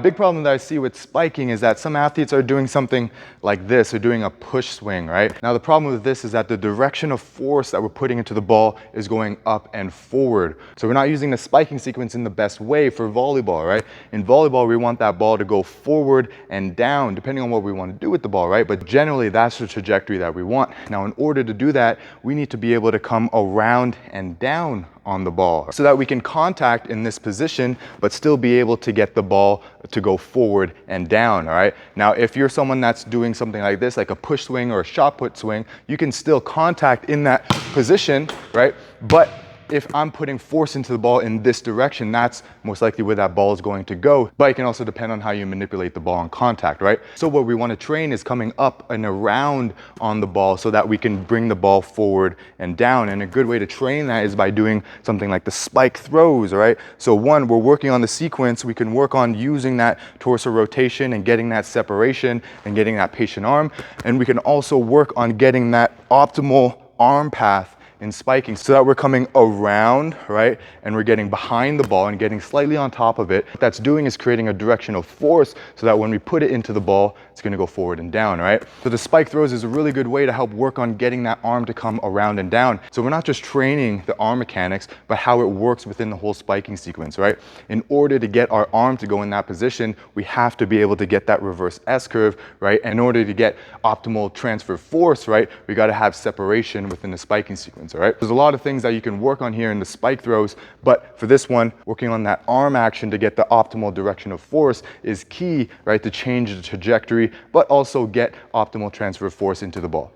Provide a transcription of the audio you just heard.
Big problem that I see with spiking is that some athletes are doing something like this, they're doing a push swing, right? Now the problem with this is that the direction of force that we're putting into the ball is going up and forward. So we're not using the spiking sequence in the best way for volleyball, right? In volleyball, we want that ball to go forward and down, depending on what we want to do with the ball, right? But generally, that's the trajectory that we want. Now, in order to do that, we need to be able to come around and down on the ball so that we can contact in this position, but still be able to get the ball to go forward and down, all right? Now, if you're someone that's doing something like this, like a push swing or a shot put swing, you can still contact in that position, right? But if I'm putting force into the ball in this direction, that's most likely where that ball is going to go. But it can also depend on how you manipulate the ball on contact, right? So what we want to train is coming up and around on the ball so that we can bring the ball forward and down. And a good way to train that is by doing something like the spike throws, all right? So one, we're working on the sequence. We can work on using that torso rotation and getting that separation and getting that patient arm. And we can also work on getting that optimal arm path in spiking so that we're coming around, right? And we're getting behind the ball and getting slightly on top of it. What that's doing is creating a direction of force so that when we put it into the ball, it's gonna go forward and down, right? So the spike throws is a really good way to help work on getting that arm to come around and down. So we're not just training the arm mechanics, but how it works within the whole spiking sequence, right? In order to get our arm to go in that position, we have to be able to get that reverse S curve, right? And in order to get optimal transfer force, right, we gotta have separation within the spiking sequence. All right, there's a lot of things that you can work on here in the spike throws, but for this one, working on that arm action to get the optimal direction of force is key, right, to change the trajectory, but also get optimal transfer of force into the ball.